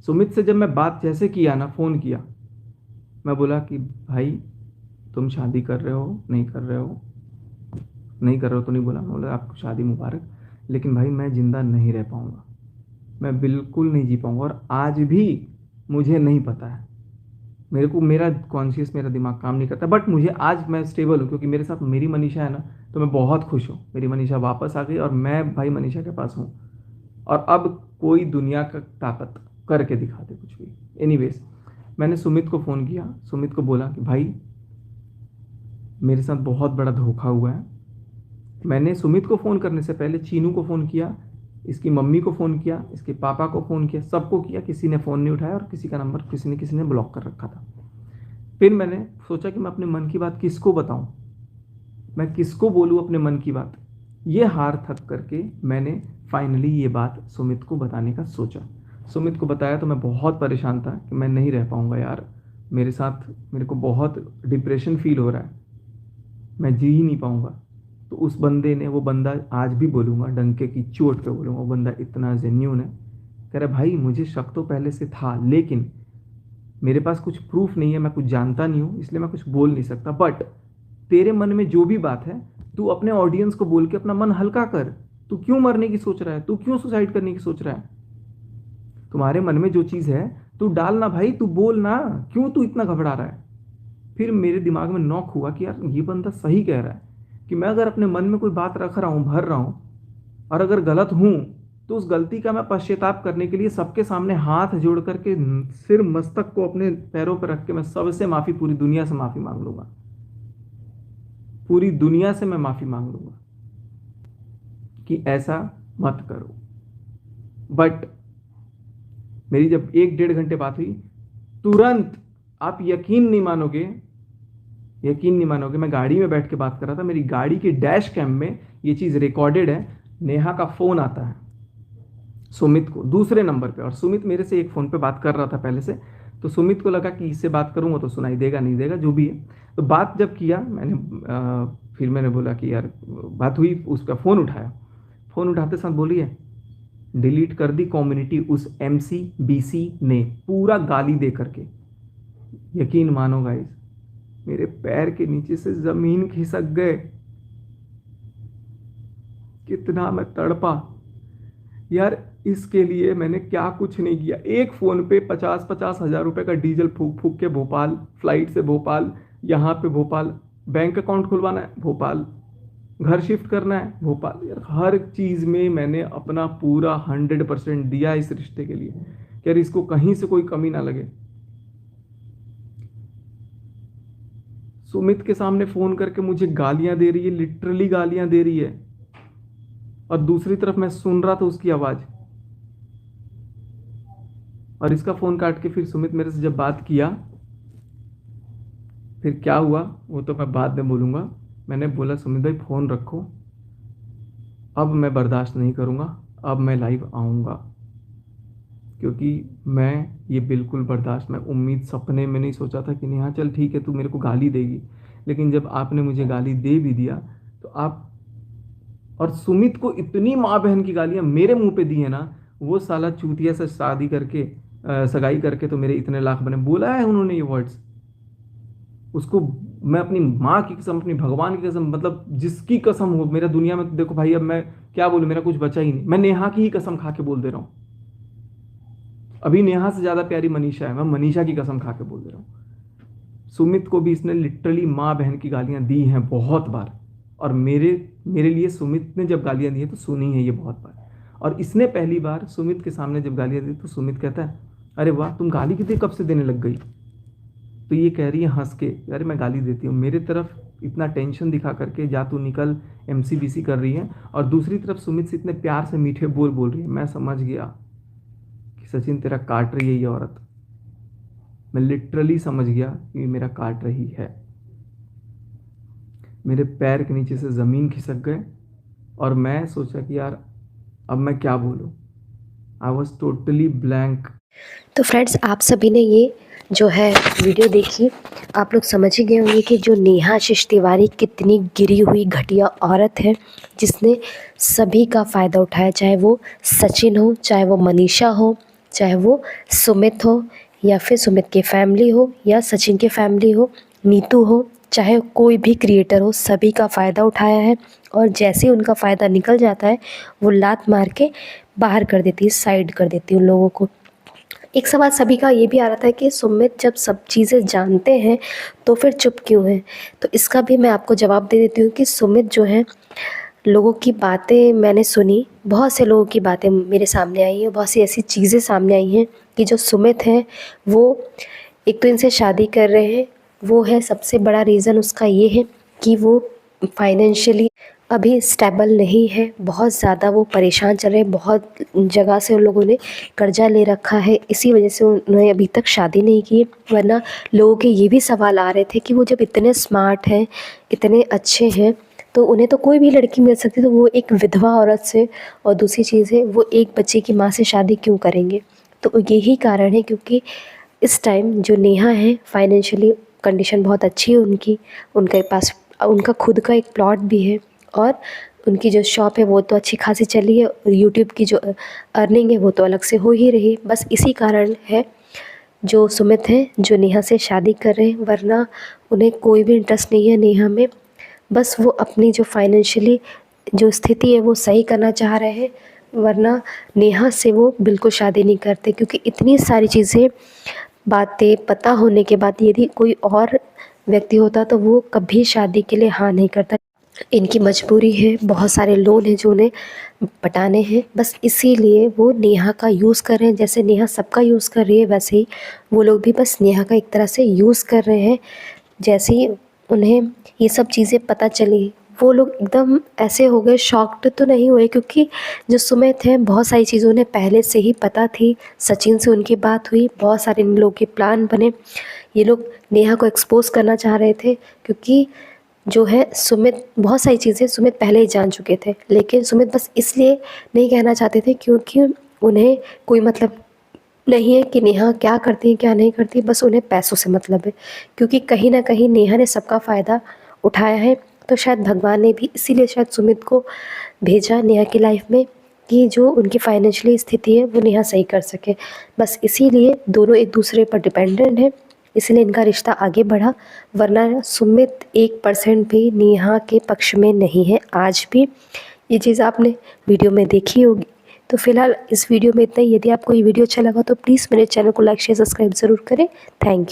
सुमित से जब मैं बात जैसे किया ना, फ़ोन किया, मैं बोला कि भाई तुम शादी कर रहे हो नहीं कर रहे हो, नहीं कर रहे हो तो नहीं बोला, मैं बोला आपको शादी मुबारक, लेकिन भाई मैं ज़िंदा नहीं रह पाऊँगा, मैं बिल्कुल नहीं जी पाऊँगा, और आज भी मुझे नहीं पता है, मेरे को मेरा कॉन्शियस, मेरा दिमाग काम नहीं करता, बट मुझे आज मैं स्टेबल हूँ क्योंकि मेरे साथ मेरी मनीषा है ना, तो मैं बहुत खुश हूँ। मेरी मनीषा वापस आ गई और मैं भाई मनीषा के पास हूँ, और अब कोई दुनिया का ताकत करके दिखा दे कुछ भी। एनीवेज, मैंने सुमित को फ़ोन किया, सुमित को बोला कि भाई मेरे साथ बहुत बड़ा धोखा हुआ है। मैंने सुमित को फ़ोन करने से पहले चीनू को फ़ोन किया, इसकी मम्मी को फ़ोन किया, इसके पापा को फ़ोन किया, सबको किया, किसी ने फ़ोन नहीं उठाया और किसी का नंबर किसी ने ब्लॉक कर रखा था। फिर मैंने सोचा कि मैं अपने मन की बात किसको बताऊं, मैं किसको बोलूं अपने मन की बात। ये हार थक करके मैंने फाइनली ये बात सुमित को बताने का सोचा। सुमित को बताया तो मैं बहुत परेशान था कि मैं नहीं रह पाऊंगा यार, मेरे साथ मेरे को बहुत डिप्रेशन फील हो रहा है, मैं जी ही नहीं पाऊंगा। तो उस बंदे ने, वो बंदा आज भी बोलूँगा, डंके की चोट पे बोलूँगा, वो बंदा इतना जेन्यून है। कह रहा भाई मुझे शक तो पहले से था, लेकिन मेरे पास कुछ प्रूफ नहीं है, मैं कुछ जानता नहीं हूँ, इसलिए मैं कुछ बोल नहीं सकता, बट तेरे मन में जो भी बात है तू अपने ऑडियंस को बोल के अपना मन हल्का कर। तू क्यों मरने की सोच रहा है, तू क्यों सुसाइड करने की सोच रहा है, तुम्हारे मन में जो चीज़ है तू डालना भाई, तू बोल ना, क्यों तू इतना घबरा रहा है। फिर मेरे दिमाग में नॉक हुआ कि यार ये बंदा सही कह रहा है, कि मैं अगर अपने मन में कोई बात रख रहा हूँ, भर रहा हूँ, और अगर गलत हूँ, तो उस गलती का मैं पश्चाताप करने के लिए सबके सामने हाथ जोड़ करके, सिर मस्तक को अपने पैरों पर रख के मैं सबसे माफ़ी, पूरी दुनिया से माफ़ी मांग लूंगा, पूरी दुनिया से मैं माफ़ी मांग लूंगा कि ऐसा मत करो। बट मेरी जब 1 डेढ़ घंटे बात हुई, तुरंत, आप यकीन नहीं मानोगे, मैं गाड़ी में बैठ के बात कर रहा था, मेरी गाड़ी की डैश कैम में ये चीज़ रिकॉर्डेड है, नेहा का फ़ोन आता है सुमित को दूसरे नंबर पे, और सुमित मेरे से एक फ़ोन पे बात कर रहा था पहले से, तो सुमित को लगा कि इससे बात करूंगा तो सुनाई देगा नहीं देगा, जो भी है। तो बात जब किया मैंने, फिर मैंने बोला कि यार बात हुई, उसका फ़ोन उठाया, फ़ोन उठाते साथ बोली है, डिलीट कर दी कम्युनिटी उस MC BC ने, पूरा गाली दे करके। यकीन मानो गाइस, मेरे पैर के नीचे से ज़मीन खिसक गए, कितना मैं तड़पा यार। इसके लिए मैंने क्या कुछ नहीं किया, एक फ़ोन पे 50-50 हज़ार रुपए का डीजल फूक फूक के भोपाल, फ्लाइट से भोपाल, यहाँ पे भोपाल, बैंक अकाउंट खुलवाना है भोपाल, घर शिफ्ट करना है भोपाल, यार हर चीज़ में मैंने अपना पूरा 100% दिया इस रिश्ते के लिए, कि यार इसको कहीं से कोई कमी ना लगे। सुमित के सामने फ़ोन करके मुझे गालियां दे रही है, लिटरली गालियां दे रही है, और दूसरी तरफ मैं सुन रहा था उसकी आवाज़। और इसका फ़ोन काट के फिर सुमित मेरे से जब बात किया, फिर क्या हुआ वो तो मैं बाद में बोलूँगा। मैंने बोला सुमित भाई फ़ोन रखो, अब मैं बर्दाश्त नहीं करूँगा, अब मैं लाइव आऊँगा, क्योंकि मैं ये बिल्कुल बर्दाश्त, मैं उम्मीद सपने में नहीं सोचा था कि नेहा चल ठीक है तू मेरे को गाली देगी, लेकिन जब आपने मुझे गाली दे भी दिया तो आप, और सुमित को इतनी माँ बहन की गालियाँ मेरे मुंह पे दी है ना, वो साला चूतिया से शादी करके, सगाई करके तो मेरे इतने लाख बने, बोला है उन्होंने ये वर्ड्स उसको। मैं अपनी माँ की कसम, अपनी भगवान की कसम, मतलब जिसकी कसम हो मेरा दुनिया में, तो देखो भाई अब मैं क्या बोलूँ, मेरा कुछ बचा ही नहीं, मैं नेहा की ही कसम खा के बोल दे रहा हूँ, अभी नेहा से ज़्यादा प्यारी मनीषा है, मैं मनीषा की कसम खा के बोल दे रहा हूँ। सुमित को भी इसने लिटरली माँ बहन की गालियाँ दी हैं बहुत बार, और मेरे मेरे लिए सुमित ने जब गालियाँ दी हैं तो सुनी है ये बहुत बार, और इसने पहली बार सुमित के सामने जब गालियाँ दी तो सुमित कहता है अरे वाह तुम गाली कितने कब से देने लग गई। तो ये कह रही है हंस के, अरे मैं गाली देती हूँ, मेरे तरफ इतना टेंशन दिखा करके जा तू निकल MCBC कर रही है, और दूसरी तरफ सुमित से इतने प्यार से मीठे बोल रही है। मैं समझ गया कि सचिन तेरा काट रही है ये औरत, मैं लिटरली समझ गया कि मेरा काट रही है। मेरे पैर के नीचे से ज़मीन खिसक गए, और मैं सोचा कि यार अब मैं क्या बोलूँ, आई वॉज टोटली ब्लैंक। तो फ्रेंड्स, आप सभी ने ये जो है वीडियो देखी, आप लोग समझ ही गए होंगे कि जो नेहा आशीष तिवारी कितनी गिरी हुई घटिया औरत है, जिसने सभी का फ़ायदा उठाया, चाहे वो सचिन हो, चाहे वो मनीषा हो, चाहे वो सुमित हो या फिर सुमित की फैमिली हो या सचिन की फैमिली हो, नीतू हो, चाहे कोई भी क्रिएटर हो, सभी का फ़ायदा उठाया है। और जैसे ही उनका फ़ायदा निकल जाता है वो लात मार के बाहर कर देती है, साइड कर देती है उन लोगों को। एक सवाल सभी का ये भी आ रहा था कि सुमित जब सब चीज़ें जानते हैं तो फिर चुप क्यों हैं? तो इसका भी मैं आपको जवाब दे देती हूँ कि सुमित जो है, लोगों की बातें मैंने सुनी, बहुत से लोगों की बातें मेरे सामने आई हैं, बहुत सी ऐसी चीज़ें सामने आई हैं कि जो सुमित हैं वो एक तो इनसे शादी कर रहे हैं, वो है सबसे बड़ा रीज़न उसका ये है कि वो फाइनेंशियली अभी स्टेबल नहीं है, बहुत ज़्यादा वो परेशान चल रहे हैं, बहुत जगह से उन लोगों ने कर्जा ले रखा है, इसी वजह से उन्होंने अभी तक शादी नहीं की। वरना लोगों के ये भी सवाल आ रहे थे कि वो जब इतने स्मार्ट हैं, इतने अच्छे हैं, तो उन्हें तो कोई भी लड़की मिल सकती है, तो वो एक विधवा औरत से, और दूसरी चीज़ है वो एक बच्चे की माँ से शादी क्यों करेंगे? तो यही कारण है क्योंकि इस टाइम जो नेहा है फाइनेंशियली कंडीशन बहुत अच्छी है उनकी, उनके पास उनका खुद का एक प्लॉट भी है और उनकी जो शॉप है वो तो अच्छी खासी चली है, और यूट्यूब की जो अर्निंग है वो तो अलग से हो ही रही। बस इसी कारण है जो सुमित हैं जो नेहा से शादी कर रहे हैं, वरना उन्हें कोई भी इंटरेस्ट नहीं है नेहा में। बस वो अपनी जो फाइनेंशियली जो स्थिति है वो सही करना चाह रहे हैं, वरना नेहा से वो बिल्कुल शादी नहीं करते, क्योंकि इतनी सारी चीज़ें बातें पता होने के बाद यदि कोई और व्यक्ति होता तो वो कभी शादी के लिए हाँ नहीं करता। इनकी मजबूरी है, बहुत सारे लोन हैं जो उन्हें पटाने हैं, बस इसीलिए वो नेहा का यूज़ कर रहे हैं। जैसे नेहा सबका यूज़ कर रही है वैसे ही वो लोग भी बस नेहा का एक तरह से यूज़ कर रहे हैं। जैसे ही उन्हें ये सब चीज़ें पता चली, वो लोग एकदम ऐसे हो गए, शॉक्ड तो नहीं हुए, क्योंकि जो सुमित हैं बहुत सारी चीज़ें उन्हें पहले से ही पता थी। सचिन से उनकी बात हुई, बहुत सारे इन लोगों के प्लान बने, ये लोग नेहा को एक्सपोज़ करना चाह रहे थे, क्योंकि जो है सुमित बहुत सारी चीज़ें सुमित पहले ही जान चुके थे, लेकिन सुमित बस इसलिए नहीं कहना चाहते थे क्योंकि उन्हें कोई मतलब नहीं है कि नेहा क्या करती है क्या नहीं करती, बस उन्हें पैसों से मतलब है, क्योंकि कहीं ना कहीं नेहा ने सबका फ़ायदा उठाया है। तो शायद भगवान ने भी इसीलिए शायद सुमित को भेजा नेहा की लाइफ में कि जो उनकी फाइनेंशियली स्थिति है वो नेहा सही कर सके। बस इसीलिए दोनों एक दूसरे पर डिपेंडेंट हैं, इसलिए इनका रिश्ता आगे बढ़ा, वरना सुमित 1% भी नेहा के पक्ष में नहीं है आज भी। ये चीज़ आपने वीडियो में देखी होगी। तो फिलहाल इस वीडियो में इतना ही। यदि आपको ये वीडियो अच्छा लगा तो प्लीज़ मेरे चैनल को लाइक शेयर सब्सक्राइब ज़रूर करें। Thank you.